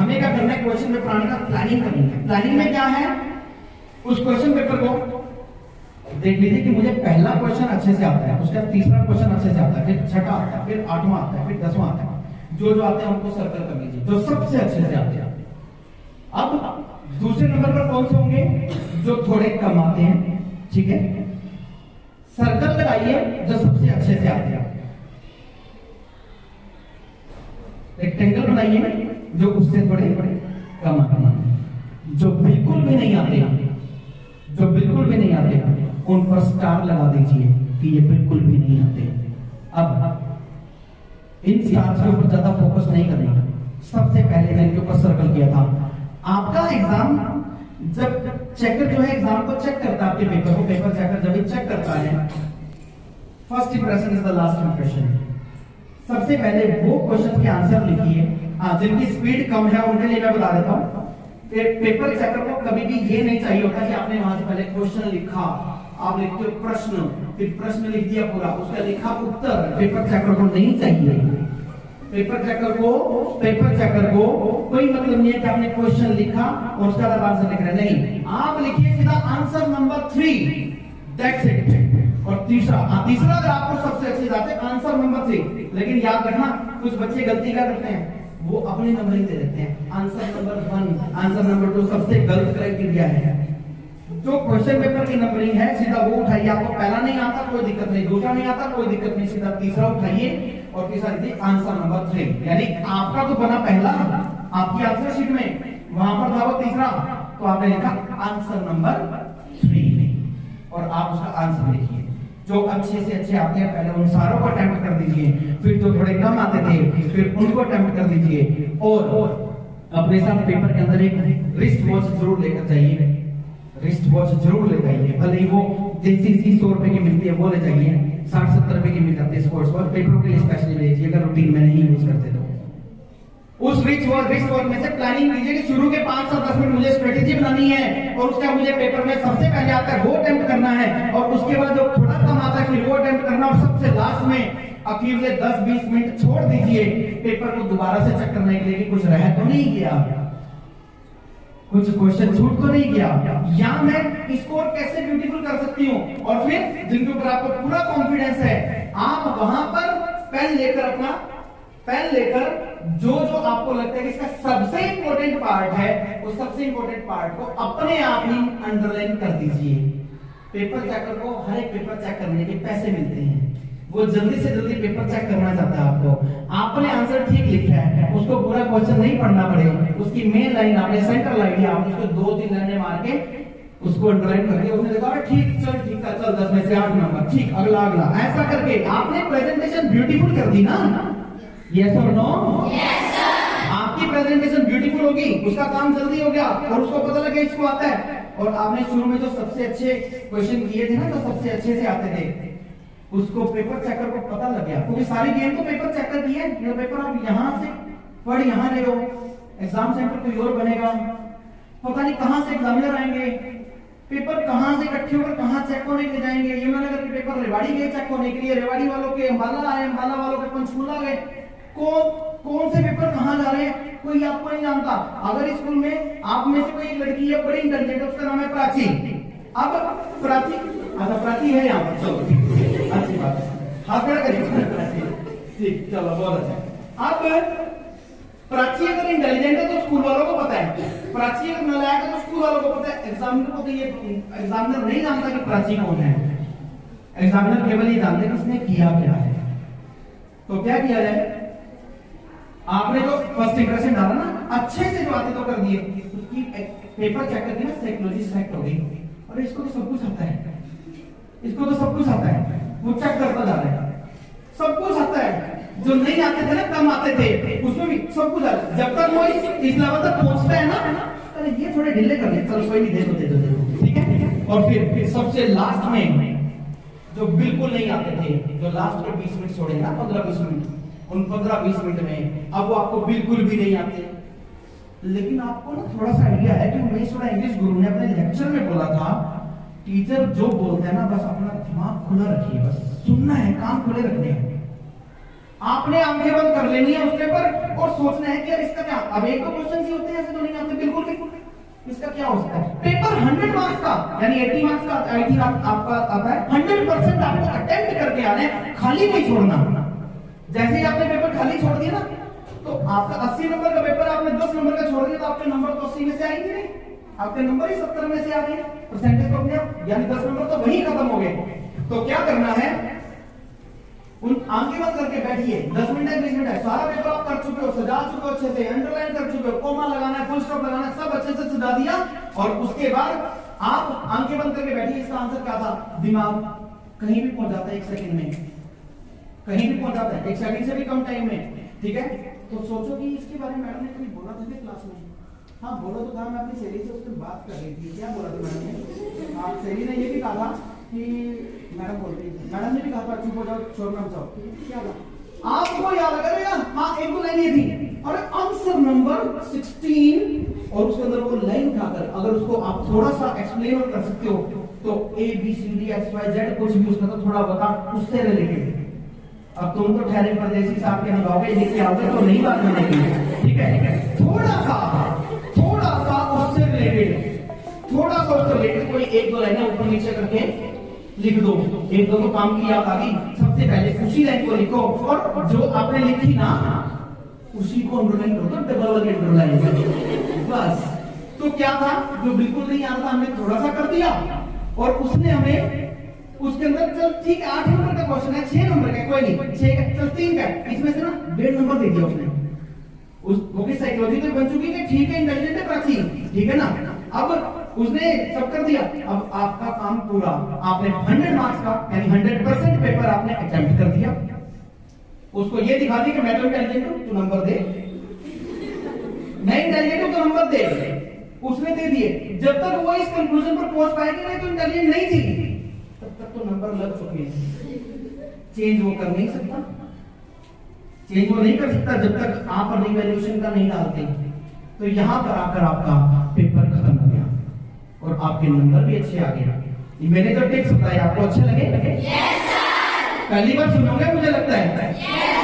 हमें क्या करना है, क्वेश्चन पेपर आने का प्लानिंग करनी है। प्लानिंग में क्या है, उस क्वेश्चन पेपर को देख लीजिए कि मुझे पहला क्वेश्चन अच्छे से आता है, उसका तीसरा क्वेश्चन अच्छे से आता है, फिर छठा आता है, फिर आठवां आता है, फिर 10वां आता है। जो जो आते हैं उनको सर्कल कर लीजिए, जो सबसे अच्छे से आते हैं। अब दूसरे नंबर पर कौन से होंगे, जो थोड़े कम आते हैं, ठीक है। सर्कल लगाइए जो सबसे अच्छे से आते हैं, रेक्टेंगल बनाइए जो उससे थोड़े कम आते हैं। जो बिल्कुल भी नहीं आते, जो बिल्कुल भी नहीं आते उन पर स्टार लगा दीजिए कि ये बिल्कुल भी नहीं आते। अब इन स्टार्स के ऊपर ज्यादा फोकस नहीं करना, सबसे पहले मैंने इनके ऊपर सर्कल किया था। आपका एग्जाम जब चेकर जो है एग्जाम को चेक करता है, आपके पेपर को पेपर चेकर जब भी चेक करता है, first impression is the last impression. सबसे पहले वो क्वेश्चन के आंसर लिखिए। जिनकी स्पीड कम है उनके लिए मैं बता देता हूं, पेपर चेकर को कभी भी ये नहीं चाहिए होता कि आपने वहां से पहले क्वेश्चन लिखा, आप लिखते हो प्रश्न, फिर प्रश्न लिख दिया पूरा, उसका लिखा उत्तर। पेपर चेकर को नहीं चाहिए। पेपर चेकर को कोई मतलब नहीं है कि आपने क्वेश्चन लिखा और उसका आंसर लिख रहे, नहीं, आप लिखिए सीधा आंसर नंबर 3, दैट्स इट। और तीसरा अगर आपको सबसे अच्छी बात है आंसर नंबर 3। लेकिन याद रखना, कुछ बच्चे गलती क्या करते हैं, वो अपनी नंबरिंग दे देते हैं। आंसर नंबर 1, आंसर नंबर 2 सबसे गलत क्राइटेरिया है। जो क्वेश्चन पेपर की नंबरिंग है सीधा वो उठाइए। आपको पहला नहीं आता कोई दिक्कत नहीं, दूसरा नहीं आता कोई दिक्कत नहीं, सीधा तीसरा उठाइए और तीसरा लिखिए आंसर नंबर 3। यानी आपका तो बना पहला, आपकी आंसर शीट में वहां पर था वो तीसरा, तो आपने लिखा आंसर नंबर 3 और आप उसका आंसर लिखिए। जो अच्छे से अच्छे आते हैं पहले उन सारों को अटेम्प्ट कर दीजिए, फिर जो थोड़े कम आते थे फिर उनको अटेम्प्ट कर दीजिए। और अपने साथ पेपर के अंदर एक रिस्ट वॉच जरूर लेकर जाइए, रिस्ट वॉच जरूर ले जाइए। भले ही वो देसी 100 रुपए की मिलती है वो ले जाइए, 60-70 रुपए की मिल जाती है स्पोर्ट्स वॉच। पेपरों के लिए स्पेशली लीजिए अगर रूटीन में नहीं यूज करते तो। उस रिस्ट वॉच में से प्लानिंग कीजिए कि शुरू के 5 से 10 मिनट मुझे स्ट्रेटेजी बनानी है और उसका मुझे पेपर में सबसे पहले आता है वो अटेम्प्ट करना है, और उसके बाद जो थोड़ा कम आता है फिर वो अटेम्प्ट करना, और सबसे लास्ट में अखीर से 10-20 मिनट छोड़ दीजिए पेपर को दोबारा से चेक करने के लिए कि कुछ रह तो नहीं गया, कुछ क्वेश्चन छूट तो नहीं गया, या मैं इसको और कैसे ब्यूटीफुल कर सकती हूँ। और फिर जिनके ऊपर आपको पूरा कॉन्फिडेंस है, आप वहां पर पेन लेकर जो आपको लगता है कि इसका सबसे इंपॉर्टेंट पार्ट है, उस सबसे इंपॉर्टेंट पार्ट को अपने आप ही अंडरलाइन कर दीजिए। पेपर चेकर को हर एक पेपर चेक करने के पैसे मिलते हैं, वो जल्दी से जल्दी पेपर चेक करना चाहता है आपको। आपने आंसर ठीक लिखा है, उसको पूरा क्वेश्चन नहीं पढ़ना पड़ेगा, उसकी मेन लाइन आपने सेंटर लाइन आपने उसको 2-3 लाइनें मार के उसको अंडरलाइन करके उसने देखा ठीक, चल 10 में से 8 नंबर, ठीक, अगला ऐसा करके आपने प्रेजेंटेशन ब्यूटीफुल कर दी ना। यस और नो? Yes sir. आपकी प्रेजेंटेशन ब्यूटीफुल होगी, उसका काम जल्दी हो गया और उसको पता लगे इसको आता है। और आपने शुरू में जो सबसे अच्छे क्वेश्चन किए थे ना, जो सबसे अच्छे से आते थे, उसको पेपर चेकर को पता लग गया, क्योंकि सारी गेम तो पेपर चेकर की है। ये पेपर आप यहां से पढ़ यहां ले लो, एग्जाम सेंटर कोई और बनेगा, पता नहीं कहां से एग्जामिनर आएंगे, पेपर कहां से इकट्ठे होकर कहां चेक होने के लिए जाएंगे। यमुनानगर के पेपर रेवाड़ी गए चेक होने के लिए, रेवाड़ी वालों के अंबाला आए, अंबाला वालों के पंचकूला गए। कौन से पेपर कहां जा रहे हैं कोई आपको नहीं जानता। अगर स्कूल में आप में से कोई एक लड़की है बड़ी इंटेलिजेंट, उसका नाम है प्राची। अब प्राची है यहाँ पर, चलो अच्छी बात है, हाथ खड़ा करिए, ठीक, चलो बहुत अच्छा। अब प्राची अगर इंटेलिजेंट है तो स्कूल वालों को पता है, प्राची अगर नालायक है तो स्कूल वालों को पता है। एग्जामिनर को तो ये एग्जामिनर नहीं जानता कि प्राची कौन है, एग्जामिनर केवल ये जानते हैं कि उसने किया क्या है। तो क्या किया जाए, आपने जो फर्स्ट इंप्रेशन डाला ना, अच्छे से जो आते तो कर दिए, उसकी पेपर चेक करके ना साइकोलॉजी सेलेक्ट हो गई, और इसको तो सब कुछ आता है, इसको तो सब कुछ आता है, वो चेक करता जा रहा है, सब कुछ आता है। जो नहीं आते थे ना, कम आते थे, उसमें भी सब कुछ आता है। जब तक वो इस लेवल तक पहुंचता है ना, अरे ये थोड़े ढीले कर दे, चलो कोई नहीं, दे दो, ठीक है। और फिर सबसे लास्ट में जो बिल्कुल नहीं आते थे, जो लास्ट में 20 मिनट छोड़े ना, 15-20 मिनट, उन 15-20 मिनट में अब वो आपको बिल्कुल भी नहीं आते, लेकिन आपको ना थोड़ा सा आइडिया है कि उमेश थोड़ा इंग्लिश गुरु ने अपने लेक्चर में बोला था, टीचर जो बोलते हैं ना, बस अपना दिमाग खुला रखिए, बस सुनना है, काम खुले रखने हैं। आपने आंखें बंद कर लेनी है उस पेपर और सोचना है कि यार इसका क्या। अब एक दो क्वेश्चन ही होते हैं, ऐसे तो नहीं आते बिल्कुल भी। इसका क्या हो सकता है? पेपर 100 मार्क्स का यानी 80 मार्क्स का आई थिंक आपका आता है। 100% आपको अटेम्प्ट करके आना है, खाली नहीं छोड़ना। जैसे ही आपने पेपर खाली छोड़ दिया ना, तो आपका 80 नंबर का पेपर आपने 10 नंबर का छोड़ दिया, तो आपके नंबर तो 80 में से आएंगे नहीं, आपके नंबर ही 70 में से आ गए। परसेंटेज तो अपने आप, यानी 10 नंबर तो वही खत्म हो गए। तो क्या करना है, उन आंखें बंद करके बैठिए, 10 मिनट है 20 मिनट है, सारा पेपर आप कर चुके हो, सजा चुके हो, अच्छे से अंडरलाइन कर चुके हो, कोमा लगाना है, फुल स्टॉप लगाना है, सब अच्छे से सजा दिया। और उसके बाद आप आंखें बंद करके बैठिए। इसका आंसर क्या था? दिमाग कहीं भी पहुंच जाता है 1 सेकंड में, कहीं भी पहुंच जाता है 1 सेकंड से भी कम टाइम में। ठीक है, तो सोचो कि इसके बारे में मैडम ने कभी बोला था क्लास में? हाँ बोला तो था, मैं अपनी सहेली से उस दिन बात कर रही थी। क्या बोला था मैडम ने? हाँ, सहेली ने ये भी कहा था कि मैडम बोल रही थी, मैडम ने भी कहा था चुप हो जाओ, शोर मत जाओ। क्या था आपको याद करेगा? हाँ, एक दो लाइन ये थी, और आंसर नंबर 16, और उसके अंदर वो लाइन उठाकर अगर उसको आप थोड़ा सा एक्सप्लेन कर सकते हो, तो ABCDXYZ कुछ भी उसका तो थोड़ा बता उससे रिलेटेड। अब तुम तो ठहरे परदेसी साहब के लगाओगे, लिख के आओगे तो नहीं बात बनेगी। ठीक है, थोड़ा सा उससे रिलेटेड, थोड़ा सा उससे रिलेटेड कोई एक दो लाइनें ऊपर नीचे करके लिख दो। एक दो तो काम की याद आ गई, सबसे पहले उसी लाइन को लिखो, और जो आपने लिखी ना उसी को अंडरलाइन करो, तो डबल वाली अंडरलाइन बस। तो क्या था, जो बिल्कुल नहीं आता हमने थोड़ा सा कर दिया, और उसने हमें उसके अंदर चल ठीक है 8 नंबर का क्वेश्चन है, 6 नंबर का कोई नहीं, 6 का चल 3 का, इसमें से ना 1.5 नंबर दे दिया उसने। वो की साइकोलॉजी तो बन चुकी है, ठीक है इंटेलिजेंट है प्राची, ठीक है ना। अब उसने सब कर दिया, अब आपका काम पूरा, आपने 100 मार्क्स का यानी 100% पेपर आपने अटेम्प्ट कर दिया। उसको ये दिखा दी कि मैं तो इंटेलिजेंट हूं, तू नंबर दे, मैं इंटेलिजेंट हूं तो नंबर दे। उसने दे दिए। जब तक वो इस कंक्लूजन पर पहुंच पाएगी नहीं तो इंटेलिजेंट नहीं थी, तब तक तो नंबर लग चुके हैं। चेंज वो कर नहीं सकता, चेंज वो नहीं कर सकता जब तक आप अपनी वैल्यूएशन का नहीं डालते। तो यहां पर आकर आपका पेपर खत्म हो गया और आपके नंबर भी अच्छे आ गए। मैंने जो टिप्स बताए आपको अच्छे लगे? Yes sir. पहली बार सुनोगे मुझे लगता है? यस